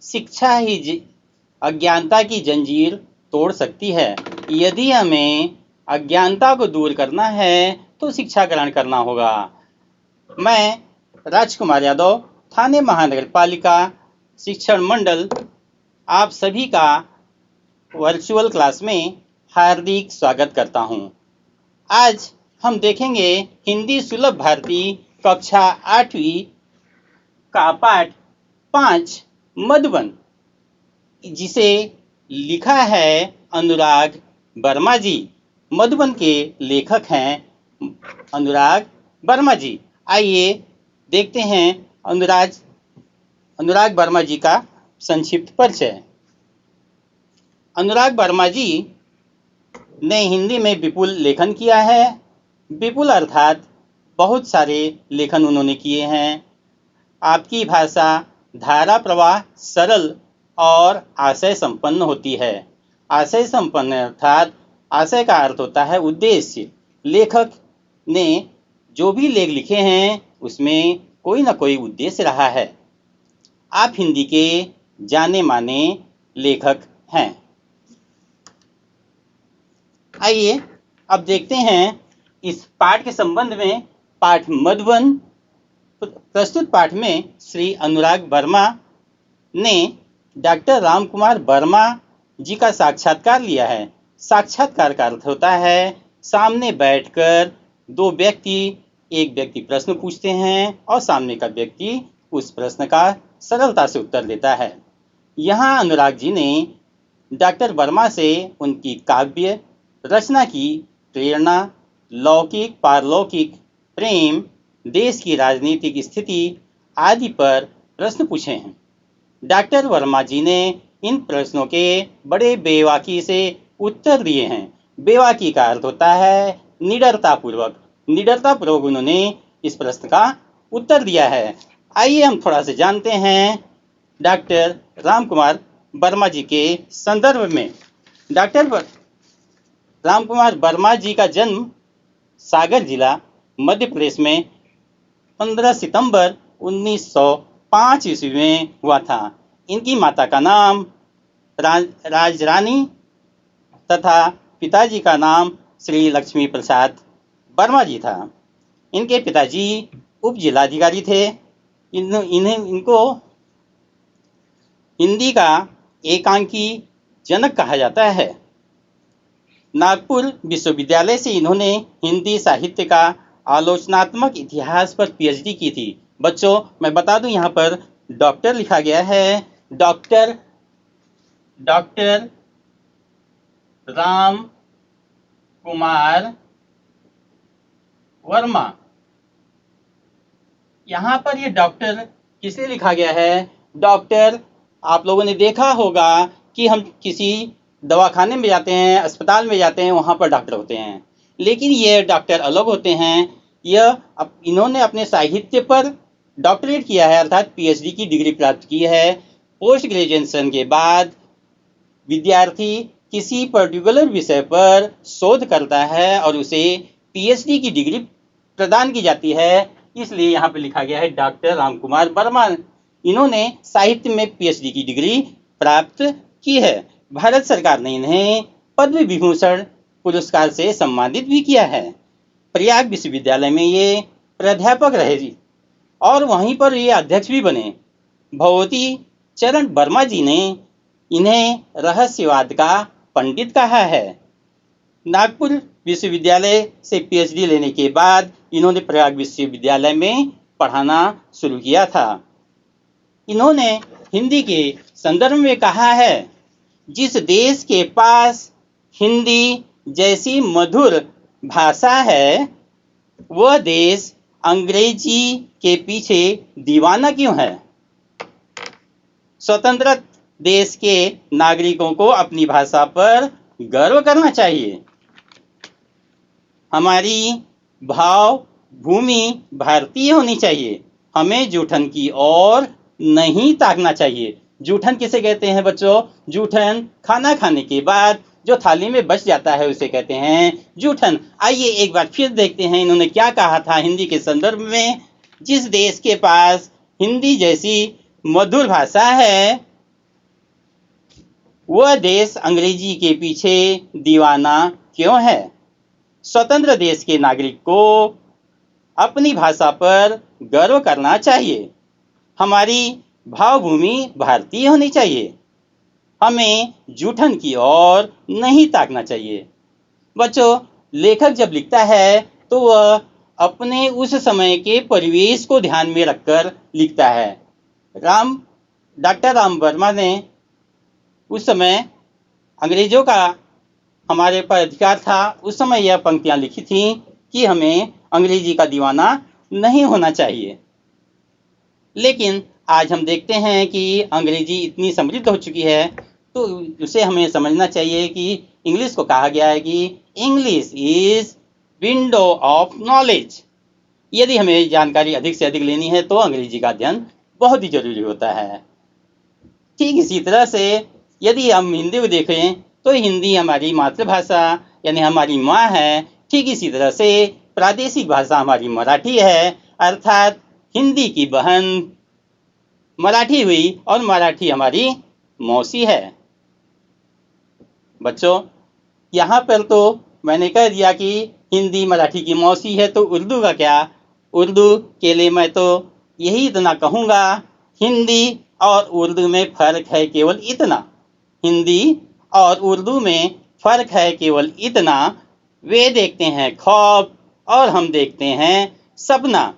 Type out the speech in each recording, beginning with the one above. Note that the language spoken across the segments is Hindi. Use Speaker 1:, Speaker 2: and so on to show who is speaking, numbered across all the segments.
Speaker 1: शिक्षा ही अज्ञानता की जंजीर तोड़ सकती है। यदि हमें अज्ञानता को दूर करना है तो शिक्षा ग्रहण करना होगा। मैं राजकुमार यादव, थाने महानगर पालिका शिक्षण मंडल, आप सभी का वर्चुअल क्लास में हार्दिक स्वागत करता हूं। आज हम देखेंगे हिंदी सुलभ भारती कक्षा 8वीं का पाठ 5 मधुबन, जिसे लिखा है अनुराग वर्मा जी। मधुबन के लेखक हैं अनुराग वर्मा जी। आइए देखते हैं अनुराग वर्मा जी का संक्षिप्त परिचय। अनुराग वर्मा जी ने हिंदी में विपुल लेखन किया है। विपुल अर्थात बहुत सारे लेखन उन्होंने किए हैं। आपकी भाषा धारा प्रवाह सरल और आशय संपन्न होती है। आशय संपन्न अर्थात आशय का अर्थ होता है उद्देश्य। लेखक ने जो भी लेख लिखे हैं उसमें कोई ना कोई उद्देश्य रहा है। आप हिंदी के जाने माने लेखक हैं। आइए अब देखते हैं इस पाठ के संबंध में। पाठ मधुबन, प्रस्तुत पाठ में श्री अनुराग वर्मा ने डॉक्टर रामकुमार वर्मा जी का साक्षात्कार लिया है। साक्षात्कार का अर्थ होता है सामने बैठकर एक व्यक्ति प्रश्न पूछते हैं और सामने का व्यक्ति उस प्रश्न का सरलता से उत्तर देता है। यहाँ अनुराग जी ने डॉक्टर वर्मा से उनकी काव्य रचना की प्रेरणा, लौकिक पारलौकिक प्रेम, देश की राजनीतिक स्थिति आदि पर प्रश्न पूछे हैं। डॉक्टर वर्मा जी ने इन प्रश्नों के बड़े बेबाकी से उत्तर दिए हैं। बेबाकी का अर्थ होता है निडरतापूर्वक उन्होंने इस प्रश्न का उत्तर दिया है। आइए हम थोड़ा सा जानते हैं डॉक्टर रामकुमार वर्मा जी के संदर्भ में। डॉक्टर रामकुमार वर्मा जी का जन्म सागर जिला मध्य प्रदेश में 15 सितंबर 1905 ईस्वी में हुआ था। इनकी माता का नाम राजरानी तथा पिताजी का नाम श्री लक्ष्मी प्रसाद वर्मा जी था। इनके पिताजी उप जिलाधिकारी थे। इनको हिंदी का एकांकी जनक कहा जाता है। नागपुर विश्वविद्यालय से इन्होंने हिंदी साहित्य का आलोचनात्मक इतिहास पर पीएचडी की थी। बच्चों, मैं बता दूं यहाँ पर डॉक्टर लिखा गया है। डॉक्टर राम कुमार वर्मा। यहाँ पर ये डॉक्टर किसलिए लिखा गया है? डॉक्टर, आप लोगों ने देखा होगा कि हम किसी दवाखाने में जाते हैं, अस्पताल में जाते हैं, वहाँ पर डॉक्टर होते हैं, लेकिन ये डॉक्टर अलग होते हैं। इन्होंने अपने साहित्य पर डॉक्टरेट किया है, अर्थात पीएचडी की डिग्री प्राप्त की है। पोस्ट ग्रेजुएशन के बाद विद्यार्थी किसी पर्टिकुलर विषय पर शोध करता है और उसे पीएचडी की डिग्री प्रदान की जाती है। इसलिए यहाँ पर लिखा गया है डॉक्टर रामकुमार वर्मा। इन्होंने साहित्य में पीएचडी की डिग्री प्राप्त की है। भारत सरकार ने इन्हें पद्म विभूषण पुरस्कार से सम्मानित भी किया है। प्रयाग विश्वविद्यालय में ये प्राध्यापक रहे और वहीं पर ये अध्यक्ष भी बने। भगवती चरण वर्मा जी ने इन्हें रहस्यवाद का पंडित कहा है। नागपुर विश्वविद्यालय से पीएचडी लेने के बाद इन्होंने प्रयाग विश्वविद्यालय में पढ़ाना शुरू किया था। इन्होंने हिंदी के संदर्भ में कहा है, जिस देश के पास हिंदी जैसी मधुर भाषा है वह देश अंग्रेजी के पीछे दीवाना क्यों है? स्वतंत्र देश के नागरिकों को अपनी भाषा पर गर्व करना चाहिए। हमारी भाव भूमि भारतीय होनी चाहिए। हमें जूठन की ओर नहीं ताकना चाहिए। जूठन किसे कहते हैं बच्चों? जूठन खाना खाने के बाद जो थाली में बच जाता है उसे कहते हैं जूठन। आइए एक बार फिर देखते हैं इन्होंने क्या कहा था हिंदी के संदर्भ में। जिस देश के पास हिंदी जैसी मधुर भाषा है वह देश अंग्रेजी के पीछे दीवाना क्यों है? स्वतंत्र देश के नागरिक को अपनी भाषा पर गर्व करना चाहिए। हमारी भावभूमि भारतीय होनी चाहिए। हमें जूठन की ओर नहीं ताकना चाहिए। बच्चों, लेखक जब लिखता है तो वह अपने उस समय के परिवेश को ध्यान में रखकर लिखता है। डॉक्टर राम वर्मा ने उस समय अंग्रेजों का हमारे पर अधिकार था, उस समय यह पंक्तियां लिखी थी कि हमें अंग्रेजी का दीवाना नहीं होना चाहिए। लेकिन आज हम देखते हैं कि अंग्रेजी इतनी समृद्ध हो चुकी है, तो उसे हमें समझना चाहिए कि इंग्लिश को कहा गया है कि English is window of knowledge. यदि हमें जानकारी अधिक से अधिक लेनी है तो अंग्रेजी का अध्ययन बहुत ही जरूरी होता है। ठीक इसी तरह से यदि हम हिंदी को देखें तो हिंदी हमारी मातृभाषा यानी हमारी माँ है। ठीक इसी तरह से प्रादेशिक भाषा हमारी मराठी है, अर्थात हिंदी की बहन मराठी हुई और मराठी हमारी मौसी है। बच्चों, यहाँ पर तो मैंने कह दिया कि हिंदी मराठी की मौसी है, तो उर्दू का क्या? उर्दू के लिए मैं तो यही इतना कहूँगा, हिंदी और उर्दू में फ़र्क है केवल इतना। हिंदी और उर्दू में फ़र्क है केवल इतना, वे देखते हैं ख्वाब और हम देखते हैं सपना।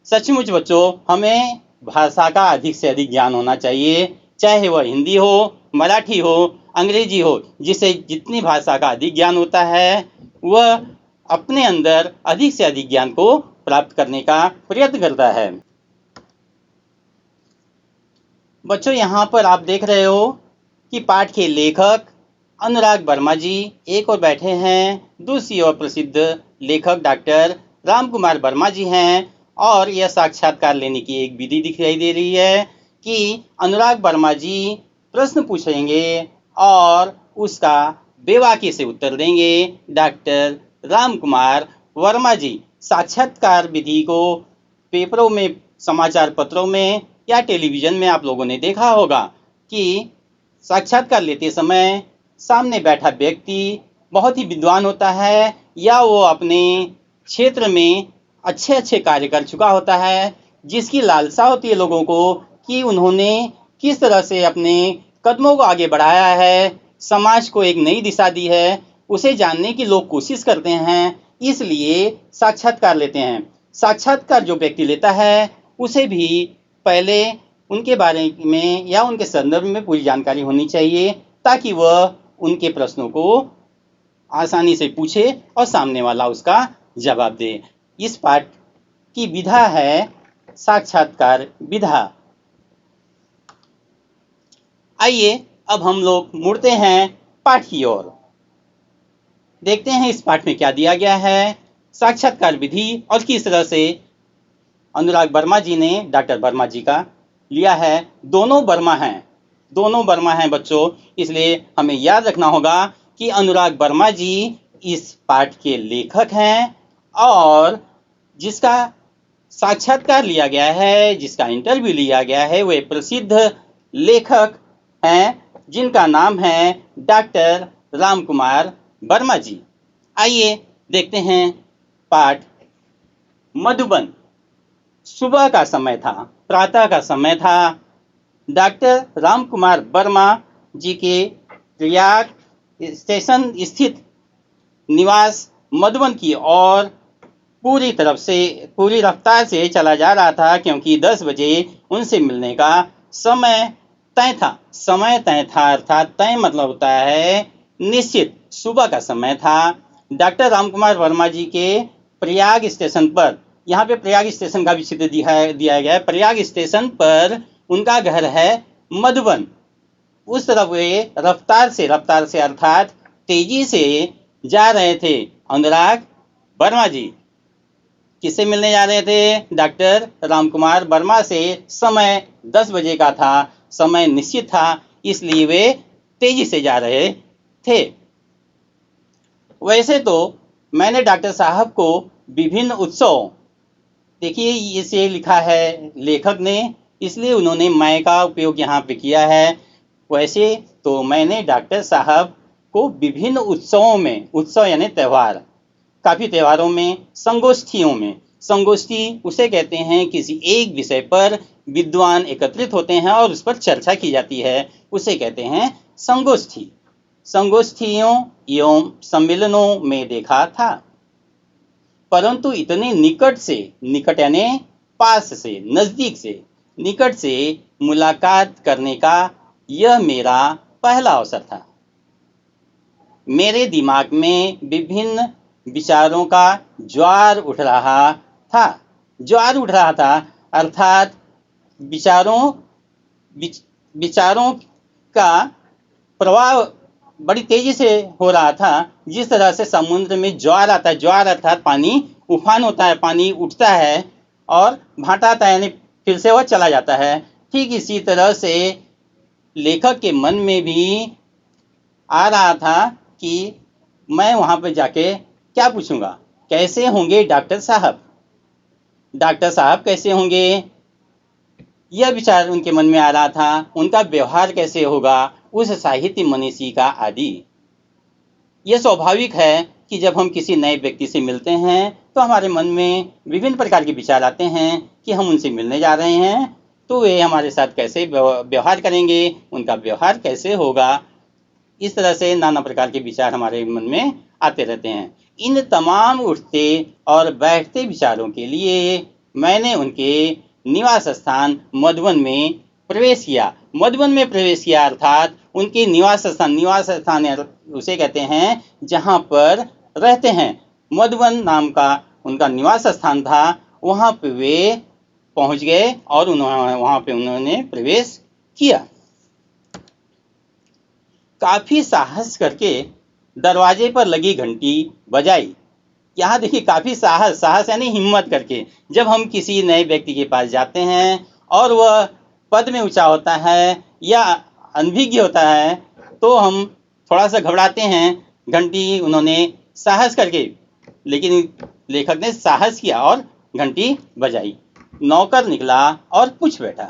Speaker 1: सचमुच बच्चों, हमें भाषा का अधिक से अधिक ज्ञान होना चाहिए, चाहे वह हिंदी हो, मराठी हो, अंग्रेजी हो। जिसे जितनी भाषा का अधिक ज्ञान होता है वह अपने अंदर अधिक से अधिक ज्ञान को प्राप्त करने का प्रयत्न करता है। बच्चों, यहाँ पर आप देख रहे हो कि पाठ के लेखक अनुराग वर्मा जी एक और बैठे हैं, दूसरी ओर प्रसिद्ध लेखक डॉक्टर राम कुमार वर्मा जी हैं। और यह साक्षात्कार लेने की एक विधि दिखाई दे रही है कि अनुराग वर्मा जी प्रश्न पूछेंगे और उसका बेवाक्य से उत्तर देंगे डॉक्टर राम कुमार वर्मा जी। साक्षात्कार विधि को पेपरों में, समाचार पत्रों में या टेलीविज़न में आप लोगों ने देखा होगा कि साक्षात्कार लेते समय सामने बैठा व्यक्ति बहुत ही विद्वान होता है या वो अपने क्षेत्र में अच्छे अच्छे कार्य कर चुका होता है, जिसकी लालसा होती है लोगों को कि उन्होंने किस तरह से अपने कदमों को आगे बढ़ाया है, समाज को एक नई दिशा दी है, उसे जानने की लोग कोशिश करते हैं, इसलिए साक्षात्कार लेते हैं। साक्षात्कार जो व्यक्ति लेता है उसे भी पहले उनके बारे में या उनके संदर्भ में पूरी जानकारी होनी चाहिए, ताकि वह उनके प्रश्नों को आसानी से पूछे और सामने वाला उसका जवाब दे। इस पाठ की विधा है साक्षात्कार विधा। आइए अब हम लोग मुड़ते हैं पाठ की ओर, देखते हैं इस पाठ में क्या दिया गया है, साक्षात्कार विधि और किस तरह से अनुराग वर्मा जी ने डॉक्टर वर्मा जी का लिया है। दोनों वर्मा हैं बच्चों, इसलिए हमें याद रखना होगा कि अनुराग वर्मा जी इस पाठ के लेखक हैं और जिसका साक्षात्कार लिया गया है, जिसका इंटरव्यू लिया गया है, वे प्रसिद्ध लेखक हैं जिनका नाम है डॉक्टर राम कुमार वर्मा जी। आइए देखते हैं पाठ। मधुबन। सुबह का समय था, प्रातः का समय था। डॉक्टर राम कुमार वर्मा जी के प्रयाग स्टेशन स्थित निवास मधुबन की ओर पूरी रफ्तार से चला जा रहा था, क्योंकि 10 बजे उनसे मिलने का समय तय था। अर्थात तय मतलब होता है निश्चित। सुबह का समय था। डॉक्टर राम कुमार वर्मा जी के प्रयाग स्टेशन पर, यहाँ पे प्रयाग स्टेशन का भी चित्र दिया गया है। प्रयाग स्टेशन पर उनका घर है मधुबन। उस तरफ वे रफ्तार से अर्थात तेजी से जा रहे थे। अनुराग वर्मा जी किससे मिलने जा रहे थे? डॉक्टर राम कुमार वर्मा से। समय 10 बजे का था, समय निश्चित था, इसलिए वे तेजी से जा रहे थे। वैसे तो मैंने डॉक्टर साहब को विभिन्न उत्सव, देखिए इसे लिखा है लेखक ने, इसलिए उन्होंने मैं का उपयोग यहाँ पे किया है। वैसे तो मैंने डॉक्टर साहब को विभिन्न उत्सवों में, उत्सव यानी त्यौहार, काफ़ी त्योहारों में, संगोष्ठियों में, संगोष्ठी उसे कहते हैं किसी एक विषय पर विद्वान एकत्रित होते हैं और उस पर चर्चा की जाती है, उसे कहते हैं संगोष्ठी। संगोष्ठियों एवं सम्मेलनों में देखा था, परंतु इतने निकट से, निकट यानी पास से, नजदीक से, निकट से मुलाकात करने का यह मेरा पहला अवसर था। मेरे दिमाग में विभिन्न विचारों का ज्वार उठ रहा था। ज्वार उठ रहा था अर्थात विचारों का प्रवाह बड़ी तेजी से हो रहा था। जिस तरह से समुद्र में ज्वार आता है, ज्वार अर्थात पानी उफान होता है, पानी उठता है और भाटा आता है, यानी फिर से वह चला जाता है। ठीक इसी तरह से लेखक के मन में भी आ रहा था कि मैं वहां पर जाके क्या पूछूंगा, कैसे होंगे डॉक्टर साहब, डॉक्टर साहब कैसे होंगे, यह विचार उनके मन में आ रहा था। उनका व्यवहार कैसे होगा उस साहित्य मनीषी का आदि। यह स्वाभाविक है कि जब हम किसी नए व्यक्ति से मिलते हैं तो हमारे मन में विभिन्न प्रकार के विचार आते हैं कि हम उनसे मिलने जा रहे हैं तो वे हमारे साथ कैसे व्यवहार करेंगे, उनका व्यवहार कैसे होगा। इस तरह से नाना प्रकार के विचार हमारे मन में आते रहते हैं। इन तमाम उठते और बैठते विचारों के लिए मैंने उनके निवास स्थान मधुबन में प्रवेश किया। मधुबन में प्रवेश किया अर्थात उनके निवास स्थान उसे कहते हैं जहाँ पर रहते हैं। मधुबन नाम का उनका निवास स्थान था, वहाँ पे वे पहुँच गए और वहाँ पे उन्होंने प्रवेश किया। काफी साहस करके दरवाजे पर लगी घंटी बजाई। यहाँ देखिए, काफी साहस, साहस यानी हिम्मत करके। जब हम किसी नए व्यक्ति के पास जाते हैं और वह पद में ऊंचा होता है या अनभिज्ञ होता है तो हम थोड़ा सा घबराते हैं। घंटी उन्होंने साहस करके, लेकिन लेखक ने साहस किया और घंटी बजाई। नौकर निकला और पूछ बैठा।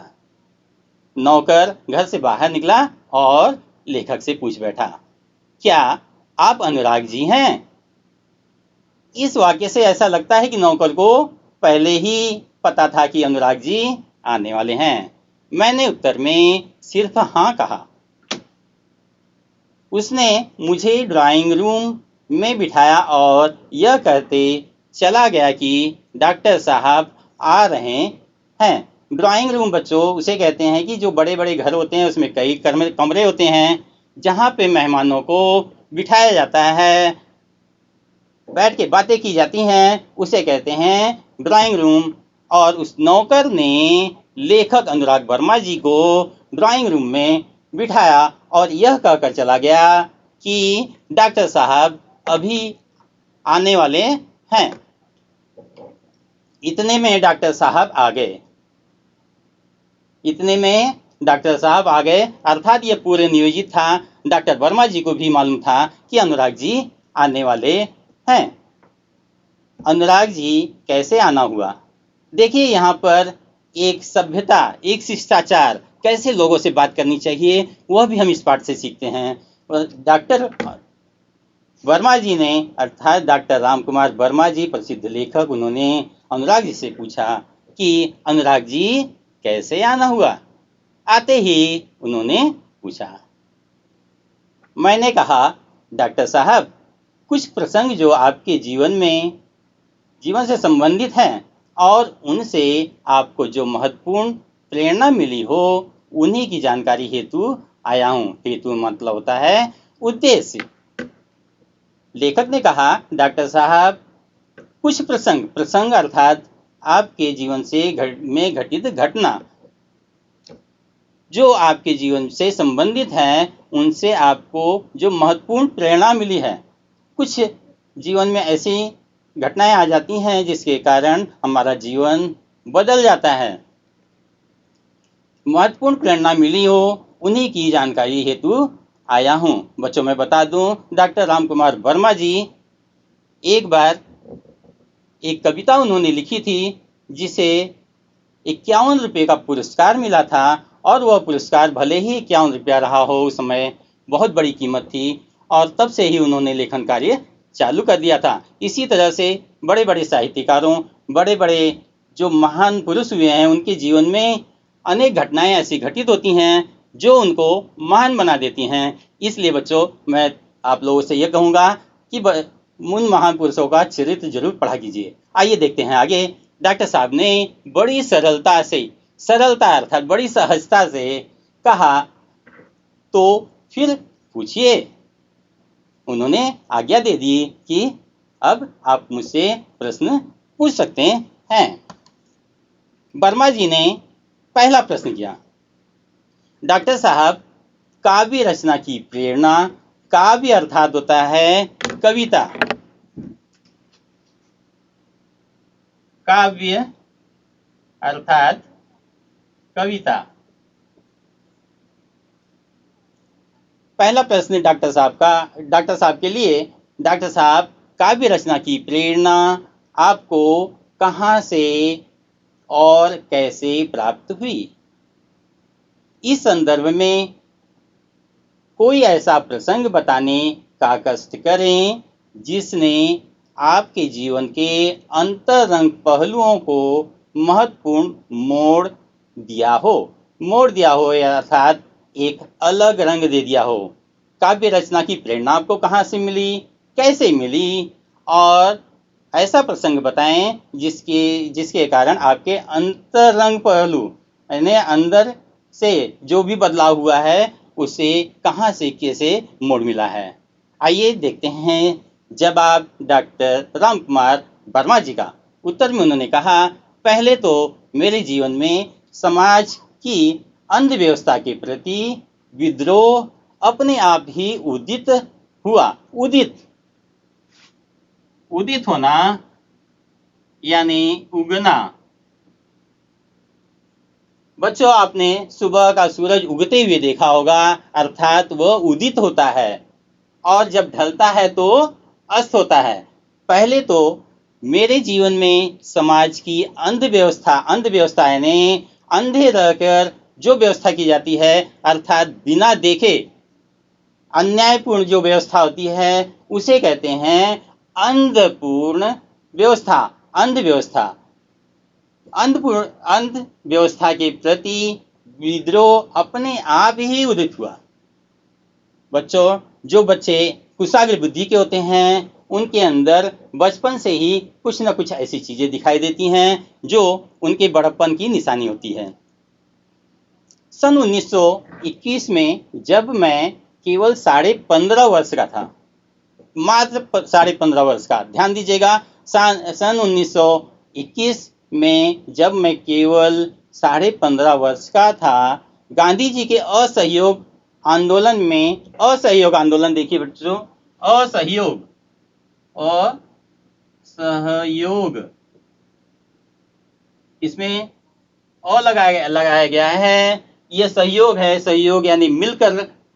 Speaker 1: नौकर घर से बाहर निकला और लेखक से पूछ बैठा, क्या आप अनुराग जी हैं? इस वाक्य से ऐसा लगता है कि नौकर को पहले ही पता था कि अनुराग जी आने वाले हैं। मैंने उत्तर में सिर्फ हाँ कहा। उसने मुझे ड्राइंग रूम में बिठाया और यह कहते चला गया कि डॉक्टर साहब आ रहे हैं। ड्राइंग रूम बच्चों उसे कहते हैं कि जो बड़े बड़े घर होते हैं उसमें कई कमरे होते हैं जहाँ पे मेहमानों को बिठाया जाता है, बैठ के बातें की जाती हैं, उसे कहते हैं ड्राइंग रूम। और उस नौकर ने लेखक अनुराग वर्मा जी को ड्राइंग रूम में बिठाया और यह कहकर चला गया कि डॉक्टर साहब अभी आने वाले हैं। इतने में डॉक्टर साहब आ गए। इतने में डॉक्टर साहब आ गए अर्थात ये पूरे नियोजित था। डॉक्टर वर्मा जी को भी मालूम था कि अनुराग जी आने वाले हैं। अनुराग जी कैसे आना हुआ, देखिए यहाँ पर एक सभ्यता, एक शिष्टाचार, कैसे लोगों से बात करनी चाहिए वह भी हम इस पाठ से सीखते हैं। डॉक्टर वर्मा जी ने अर्थात डॉक्टर राम कुमार वर्मा जी प्रसिद्ध लेखक, उन्होंने अनुराग जी से पूछा कि अनुराग जी कैसे आना हुआ। आते ही उन्होंने पूछा। मैंने कहा डॉक्टर साहब कुछ प्रसंग जो आपके जीवन से संबंधित हैं और उनसे आपको जो महत्वपूर्ण प्रेरणा मिली हो उन्हीं की जानकारी हेतु आया हूँ। हेतु मतलब होता है उद्देश्य। लेखक ने कहा डॉक्टर साहब कुछ प्रसंग अर्थात आपके जीवन से में घटित घटना जो आपके जीवन से संबंधित हैं, उनसे आपको जो महत्वपूर्ण प्रेरणा मिली है। कुछ जीवन में ऐसी घटनाएं आ जाती हैं जिसके कारण हमारा जीवन बदल जाता है। महत्वपूर्ण प्रेरणा मिली हो उन्हीं की जानकारी हेतु आया हूँ। बच्चों मैं बता दूं, डॉक्टर राम कुमार वर्मा जी एक बार एक कविता उन्होंने लिखी थी जिसे 51 रुपये का पुरस्कार मिला था और वह पुरस्कार भले ही 51 रुपया रहा हो, उस समय बहुत बड़ी कीमत थी और तब से ही उन्होंने लेखन कार्य चालू कर दिया था। इसी तरह से बड़े बड़े साहित्यकारों, बड़े बड़े जो महान पुरुष हुए हैं, उनके जीवन में अनेक घटनाएं ऐसी घटित होती हैं जो उनको महान बना देती हैं। इसलिए बच्चों, मैं आप लोगों से यह कहूँगा कि उन महान पुरुषों का चरित्र जरूर पढ़ा कीजिए। आइए देखते हैं आगे। डॉक्टर साहब ने बड़ी सरलता अर्थात बड़ी सहजता से कहा, तो फिर पूछिए। उन्होंने आज्ञा दे दी कि अब आप मुझसे प्रश्न पूछ सकते हैं। वर्मा जी ने पहला प्रश्न किया, डॉक्टर साहब, काव्य रचना की प्रेरणा, काव्य अर्थात होता है कविता, काव्य अर्थात कविता। पहला प्रश्न डॉक्टर साहब के लिए, डॉक्टर साहब, काव्य रचना की प्रेरणा आपको कहाँ से और कैसे प्राप्त हुई? इस संदर्भ में कोई ऐसा प्रसंग बताने का कष्ट करें जिसने आपके जीवन के अंतरंग पहलुओं को महत्वपूर्ण मोड़ दिया हो अर्थात एक अलग रंग दे दिया हो। काव्य रचना की प्रेरणा आपको कहाँ से मिली, कैसे मिली, और ऐसा प्रसंग बताएं जिसके कारण आपके अंतरंग पहलू यानी अंदर से जो भी बदलाव हुआ है उसे कहाँ से कैसे मोड़ मिला है। आइए देखते हैं जवाब डॉक्टर रामकुमार वर्मा जी का। उत्तर में उन्होंने कहा, पहले तो मेरे जीवन में समाज की अंधव्यवस्था के प्रति विद्रोह अपने आप ही उदित हुआ। उदित होना यानी उगना। बच्चों, आपने सुबह का सूरज उगते हुए देखा होगा, अर्थात वह उदित होता है और जब ढलता है तो अस्त होता है। पहले तो मेरे जीवन में समाज की अंधव्यवस्था यानी अंधे रहकर जो व्यवस्था की जाती है, अर्थात बिना देखे अन्यायपूर्ण जो व्यवस्था होती है, उसे कहते हैं अंधपूर्ण व्यवस्था, अंध व्यवस्था के प्रति विद्रोह अपने आप ही उदित हुआ। बच्चों, जो बच्चे कुशाग्र बुद्धि के होते हैं, उनके अंदर बचपन से ही कुछ न कुछ ऐसी चीजें दिखाई देती हैं जो उनके बड़प्पन की निशानी होती है। सन 1921 में जब मैं केवल 15.5 वर्ष का था, मात्र 15.5 वर्ष का, ध्यान दीजिएगा, सन 1921 में जब मैं केवल 15.5 वर्ष का था, गांधी जी के असहयोग आंदोलन, देखिए बच्चों, असहयोग इसमें लगाया गया है। यह सहयोग है, सहयोग यानी मिलकर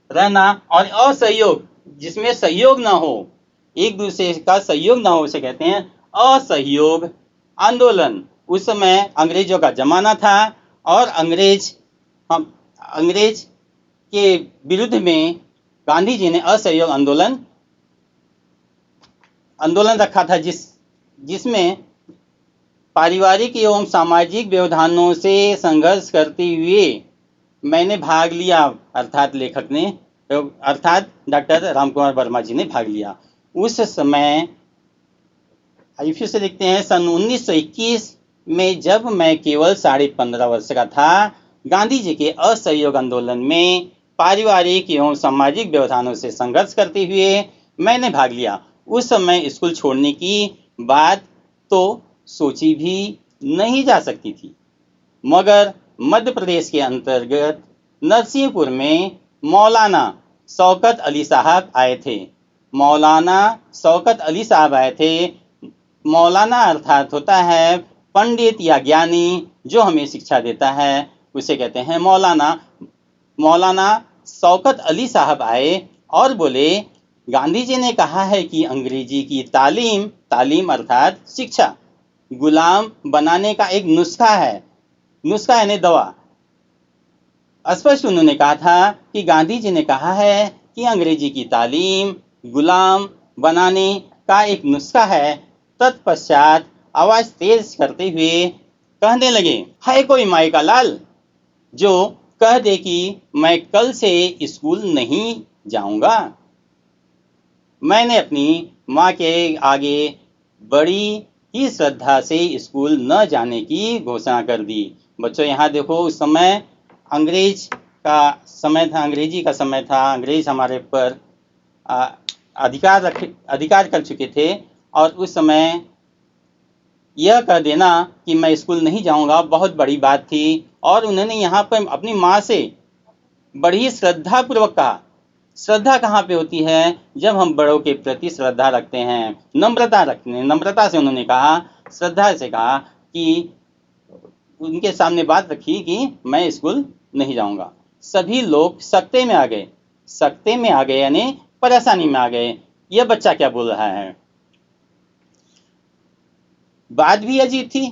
Speaker 1: रहना, और असहयोग जिसमें सहयोग ना हो, एक दूसरे का सहयोग ना हो, उसे कहते हैं असहयोग आंदोलन। उस समय अंग्रेजों का जमाना था और अंग्रेज के विरुद्ध में गांधी जी ने असहयोग आंदोलन रखा था, जिसमें पारिवारिक एवं सामाजिक व्यवधानों से संघर्ष करते हुए मैंने भाग लिया, अर्थात डॉक्टर रामकुमार वर्मा जी ने भाग लिया। उस समय फिर से लिखते हैं, सन 1921 में जब मैं केवल 15.5 वर्ष का था, गांधी जी के असहयोग आंदोलन में पारिवारिक एवं सामाजिक व्यवधानों से संघर्ष करते हुए मैंने भाग लिया। उस समय स्कूल छोड़ने की बात तो सोची भी नहीं जा सकती थी, मगर मध्य प्रदेश के अंतर्गत नरसिंहपुर में मौलाना शौकत अली साहब आए थे। मौलाना अर्थात होता है पंडित या ज्ञानी जो हमें शिक्षा देता है, उसे कहते हैं मौलाना शौकत अली साहब आए और बोले, गांधी जी ने कहा है कि अंग्रेजी की तालीम अर्थात शिक्षा गुलाम बनाने का एक नुस्खा है, नुस्खा यानी दवा। स्पष्ट उन्होंने कहा था कि गांधी जी ने कहा है कि अंग्रेजी की तालीम गुलाम बनाने का एक नुस्खा है। तत्पश्चात आवाज तेज करते हुए कहने लगे, है कोई माई का लाल जो कह दे कि मैं कल से स्कूल नहीं जाऊंगा। मैंने अपनी माँ के आगे बड़ी ही श्रद्धा से स्कूल न जाने की घोषणा कर दी। बच्चों यहाँ देखो, उस समय अंग्रेज का समय था, अंग्रेजी का समय था। अंग्रेज हमारे पर अधिकार कर चुके थे और उस समय यह कह देना कि मैं स्कूल नहीं जाऊंगा बहुत बड़ी बात थी। और उन्होंने यहाँ पर अपनी माँ से बड़ी श्रद्धा पूर्वक कहा। श्रद्धा कहाँ पे होती है? जब हम बड़ों के प्रति श्रद्धा रखते हैं, नम्रता रखते हैं। नम्रता से उन्होंने कहा, श्रद्धा से कहा कि उनके सामने बात रखी कि मैं स्कूल नहीं जाऊंगा। सभी लोग सकते में आ गए। सकते में आ गए यानी परेशानी में आ गए। यह बच्चा क्या बोल रहा है? बात भी अजीब थी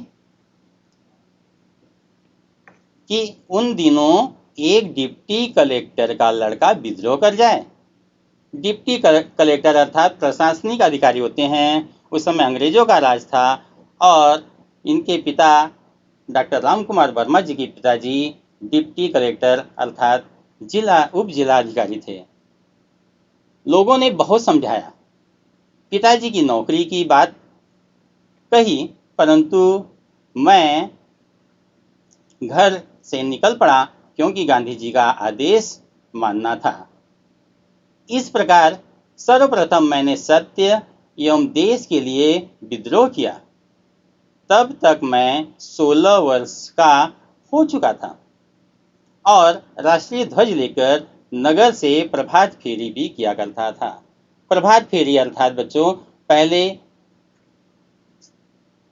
Speaker 1: कि उन दिनों एक डिप्टी कलेक्टर का लड़का विद्रोह कर जाए। डिप्टी कलेक्टर अर्थात प्रशासनिक अधिकारी होते हैं। उस समय अंग्रेजों का राज था और इनके पिता डॉक्टर राम कुमार वर्मा जी के पिताजी डिप्टी कलेक्टर अर्थात उप जिला अधिकारी थे। लोगों ने बहुत समझाया, पिताजी की नौकरी की बात कही, परंतु मैं घर से निकल पड़ा क्योंकि गांधी जी का आदेश मानना था। इस प्रकार सर्वप्रथम मैंने सत्य एवं देश के लिए विद्रोह किया। तब तक मैं 16 वर्ष का हो चुका था और राष्ट्रीय ध्वज लेकर नगर से प्रभात फेरी भी किया करता था। प्रभात फेरी अर्थात बच्चों, पहले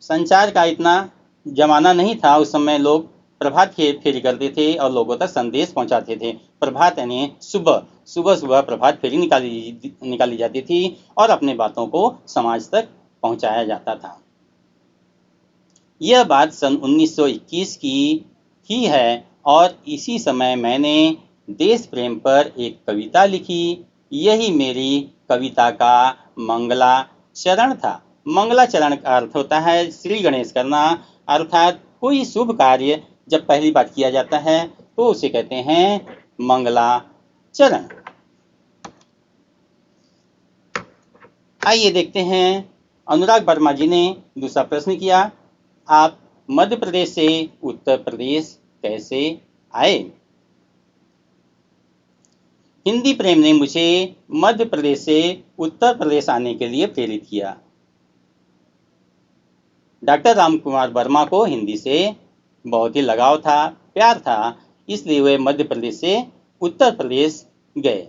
Speaker 1: संचार का इतना जमाना नहीं था। उस समय लोग प्रभात फेरी करते थे और लोगों तक संदेश पहुंचाते थे। प्रभात यानी सुबह सुबह प्रभात फेरी निकाली जाती थी और अपने बातों को समाज तक पहुंचाया जाता था। यह बात सन 1921 की ही है और इसी समय मैंने देश प्रेम पर एक कविता लिखी। यही मेरी कविता का मंगलाचरण था। मंगलाचरण का अर्थ होता है श्री गणेश करना, अर्थात कोई शुभ कार्य जब पहली बार किया जाता है तो उसे कहते हैं मंगलाचरण। आइए देखते हैं, अनुराग वर्मा जी ने दूसरा प्रश्न किया, आप मध्य प्रदेश से उत्तर प्रदेश कैसे आए? हिंदी प्रेम ने मुझे मध्य प्रदेश से उत्तर प्रदेश आने के लिए प्रेरित किया। डॉक्टर राम कुमार वर्मा को हिंदी से बहुत ही लगाव था, प्यार था, इसलिए वे मध्य प्रदेश से उत्तर प्रदेश गए।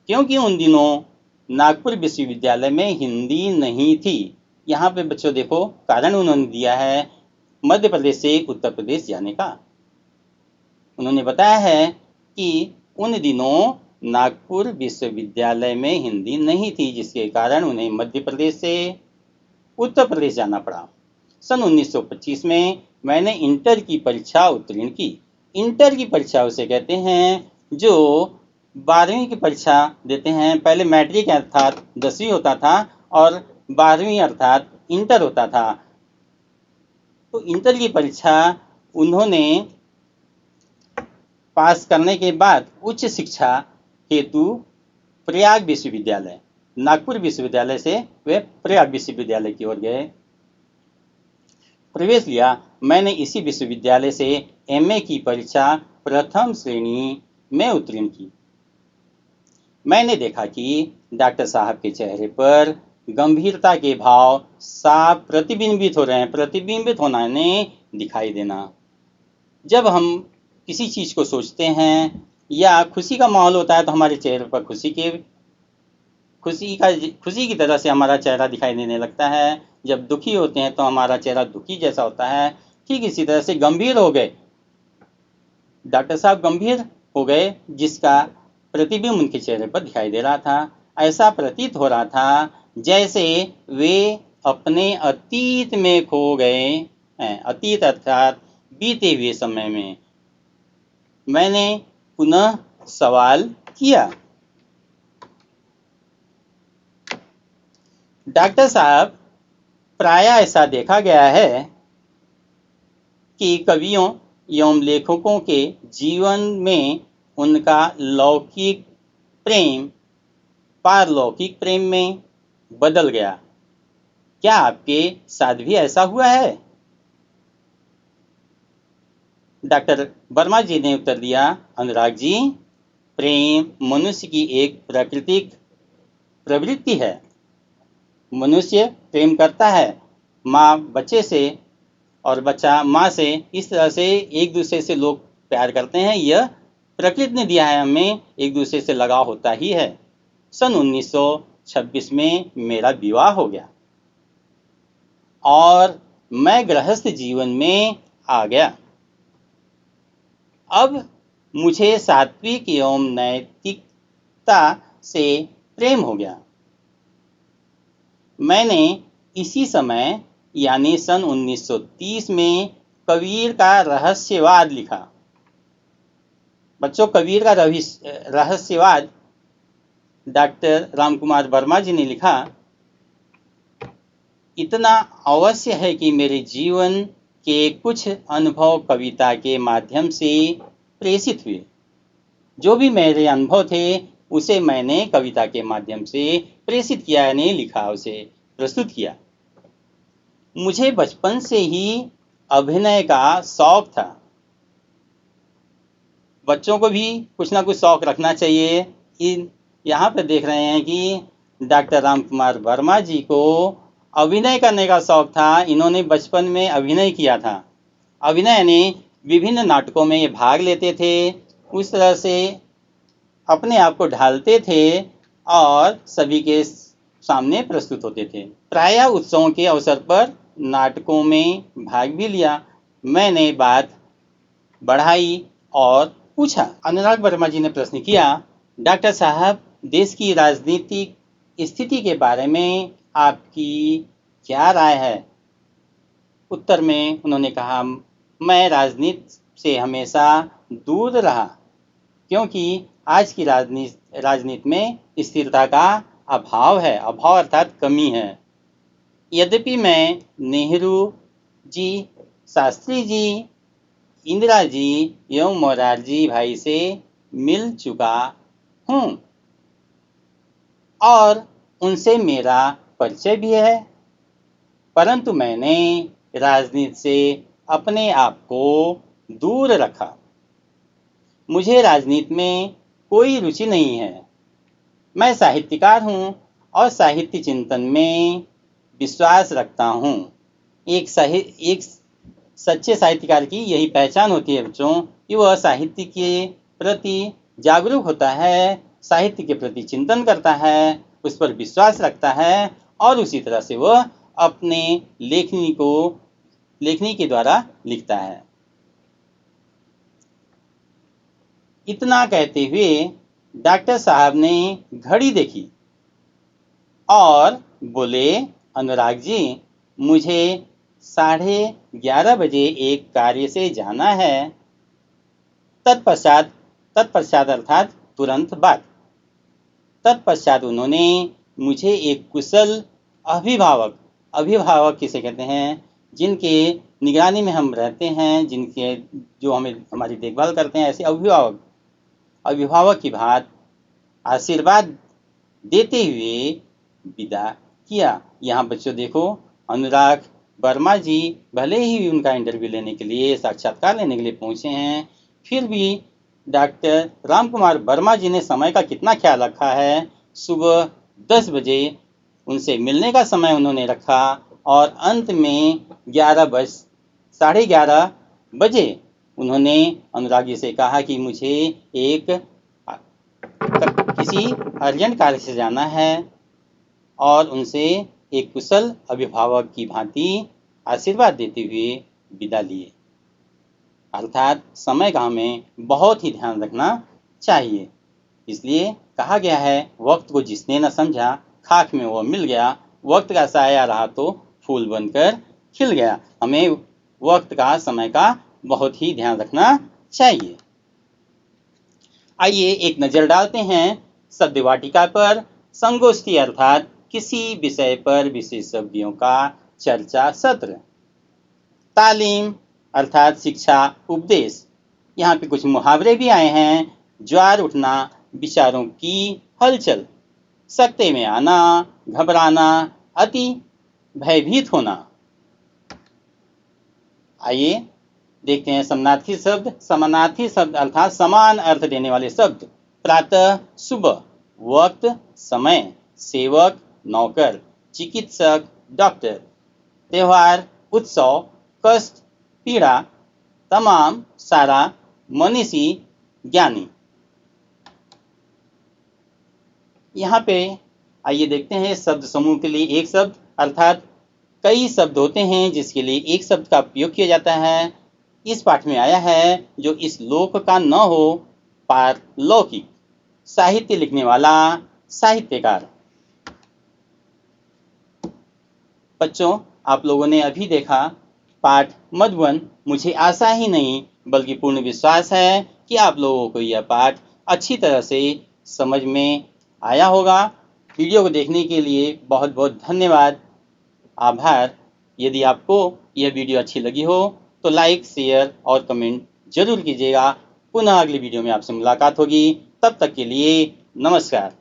Speaker 1: क्योंकि उन दिनों नागपुर विश्वविद्यालय में हिंदी नहीं थी। यहाँ पे बच्चों देखो, कारण उन्होंने दिया है मध्य प्रदेश से उत्तर प्रदेश जाने का। उन्होंने बताया है कि उन दिनों नागपुर विश्वविद्यालय में हिंदी नहीं थी, जिसके कारण उन्हें मध्य प्रदेश से उत्तर प्रदेश जाना पड़ा। सन 1925 में मैंने इंटर की परीक्षा उत्तीर्ण की। इंटर की परीक्षा उसे कहते हैं जो 12वीं की परीक्षा देते हैं। पहले मैट्रिक अर्थात 10वीं होता था और 12वीं अर्थात इंटर होता था। तो इंटर की परीक्षा उन्होंने पास करने के बाद उच्च शिक्षा हेतु प्रयाग विश्वविद्यालय, नागपुर विश्वविद्यालय से वे प्रयाग विश्वविद्यालय की ओर गए, प्रवेश लिया। मैंने इसी विश्वविद्यालय से एमए की परीक्षा प्रथम श्रेणी में उत्तीर्ण की। मैंने देखा कि डॉक्टर साहब के चेहरे पर गंभीरता के भाव साफ प्रतिबिंबित हो रहे हैं। प्रतिबिंबित होना ने दिखाई देना। जब हम किसी चीज को सोचते हैं या खुशी का माहौल होता है तो हमारे चेहरे पर खुशी की तरह से हमारा चेहरा दिखाई देने लगता है। जब दुखी होते हैं तो हमारा चेहरा दुखी जैसा होता है। ठीक इसी तरह से गंभीर हो गए, डॉक्टर साहब गंभीर हो गए, जिसका प्रतिबिंब उनके चेहरे पर दिखाई दे रहा था। ऐसा प्रतीत हो रहा था जैसे वे अपने अतीत में खो गए हैं। अतीत अर्थात बीते हुए समय में। मैंने पुनः सवाल किया। डॉक्टर साहब, प्रायः ऐसा देखा गया है कि कवियों एवं लेखकों के जीवन में उनका लौकिक प्रेम पारलौकिक प्रेम में बदल गया। क्या आपके साथ भी ऐसा हुआ है? डॉक्टर वर्मा जी ने उत्तर दिया, अनुराग जी, प्रेम मनुष्य की एक प्राकृतिक प्रवृत्ति है। मनुष्य प्रेम करता है, माँ बच्चे से और बच्चा माँ से। इस तरह से एक दूसरे से लोग प्यार करते हैं। यह प्रकृति ने दिया है, हमें एक दूसरे से लगाव होता ही है। सन 1926 में मेरा विवाह हो गया और मैं गृहस्थ जीवन में आ गया। अब मुझे सात्विक एवं नैतिकता से प्रेम हो गया। मैंने इसी समय यानी सन 1930 में कबीर का रहस्यवाद लिखा। बच्चों, कबीर का रहस्यवाद डॉक्टर रामकुमार वर्मा जी ने लिखा। इतना अवश्य है कि मेरे जीवन के कुछ अनुभव कविता के माध्यम से प्रेषित हुए। जो भी मेरे अनुभव थे उसे मैंने कविता के माध्यम से प्रेषित किया, यानी लिखा, उसे प्रस्तुत किया। मुझे बचपन से ही अभिनय का शौक था। बच्चों को भी कुछ ना कुछ शौक रखना चाहिए। यहाँ पर देख रहे हैं कि डॉक्टर रामकुमार वर्मा जी को अभिनय करने का शौक था। इन्होंने बचपन में अभिनय किया था। अभिनय यानी विभिन्न नाटकों में ये भाग लेते थे, उस तरह से अपने आप को ढालते थे और सभी के सामने प्रस्तुत होते थे। प्रायः उत्सवों के अवसर पर नाटकों में भाग भी लिया। मैंने बात बढ़ाई और पूछा। अनुराग वर्मा जी ने प्रश्न किया, डॉक्टर साहब, देश की राजनीतिक स्थिति के बारे में आपकी क्या राय है? उत्तर में उन्होंने कहा, मैं राजनीति से हमेशा दूर रहा क्योंकि आज की राजनीति में स्थिरता का अभाव है। अभाव अर्थात कमी है। यद्यपि मैं नेहरू जी, शास्त्री जी, इंदिरा जी एवं मोरारजी भाई से मिल चुका हूँ और उनसे मेरा परिचय भी है, परंतु मैंने राजनीति से अपने आप को दूर रखा। मुझे राजनीति में कोई रुचि नहीं है। मैं साहित्यकार हूँ और साहित्य चिंतन में विश्वास रखता हूँ। एक सच्चे साहित्यकार की यही पहचान होती है बच्चों, कि वह साहित्य के प्रति जागरूक होता है, साहित्य के प्रति चिंतन करता है, उस पर विश्वास रखता है और उसी तरह से वह अपने लेखनी के द्वारा लिखता है। इतना कहते हुए डॉक्टर साहब ने घड़ी देखी और बोले, अनुराग जी, मुझे 11:30 बजे एक कार्य से जाना है। तत्पश्चात अर्थात तुरंत बाद। तत्पश्चात उन्होंने मुझे एक कुशल अभिभावक किसे कहते हैं, जिनके निगरानी में हम रहते हैं, जो हमारी देखभाल करते हैं, ऐसे अभिभावक की बात आशीर्वाद देते हुए विदा किया। यहाँ बच्चों देखो, अनुराग वर्मा जी भले ही उनका इंटरव्यू लेने के लिए, साक्षात्कार लेने के लिए पहुंचे हैं, फिर भी डॉक्टर रामकुमार वर्मा जी ने समय का कितना ख्याल रखा है। सुबह 10 बजे उनसे मिलने का समय उन्होंने रखा और अंत में 11:30 बजे उन्होंने अनुराग जी से कहा कि मुझे किसी अर्जेंट कार्य से जाना है और उनसे एक कुशल अभिभावक की भांति आशीर्वाद देते हुए विदा लिए। अर्थात समय का हमें बहुत ही ध्यान रखना चाहिए। इसलिए कहा गया है, वक्त को जिसने न समझा खाक में वो मिल गया। वक्त का साया रहा तो फूल बनकर खिल गया। हमें वक्त का, समय का बहुत ही ध्यान रखना चाहिए। आइए एक नज़र डालते हैं शब्द वाटिका पर। संगोष्ठी अर्थात किसी विषय पर विशेषज्ञों का चर्चा सत्र। तालीम अर्थात शिक्षा उपदेश। यहाँ पे कुछ मुहावरे भी आए हैं। ज्वार उठना, विचारों की हलचल। सकते में आना, घबराना, अति भयभीत होना। आइए देखते हैं समानार्थी शब्द। समानार्थी शब्द अर्थात समान अर्थ देने वाले शब्द। प्रातः सुबह, वक्त समय, सेवक नौकर, चिकित्सक डॉक्टर, त्योहार उत्सव, कष्ट पीड़ा, तमाम सारा, मनीषी ज्ञानी। यहाँ पे आइए देखते हैं शब्द समूह के लिए एक शब्द अर्थात कई शब्द होते हैं जिसके लिए एक शब्द का उपयोग किया जाता है। इस पाठ में आया है जो इस लोक का न हो पारलौकिक। साहित्य लिखने वाला साहित्यकार। बच्चों, आप लोगों ने अभी देखा पाठ मधुबन। मुझे आशा ही नहीं बल्कि पूर्ण विश्वास है कि आप लोगों को यह पाठ अच्छी तरह से समझ में आया होगा। वीडियो को देखने के लिए बहुत बहुत धन्यवाद, आभार। यदि आपको यह वीडियो अच्छी लगी हो तो लाइक, शेयर और कमेंट जरूर कीजिएगा। पुनः अगली वीडियो में आपसे मुलाकात होगी। तब तक के लिए नमस्कार।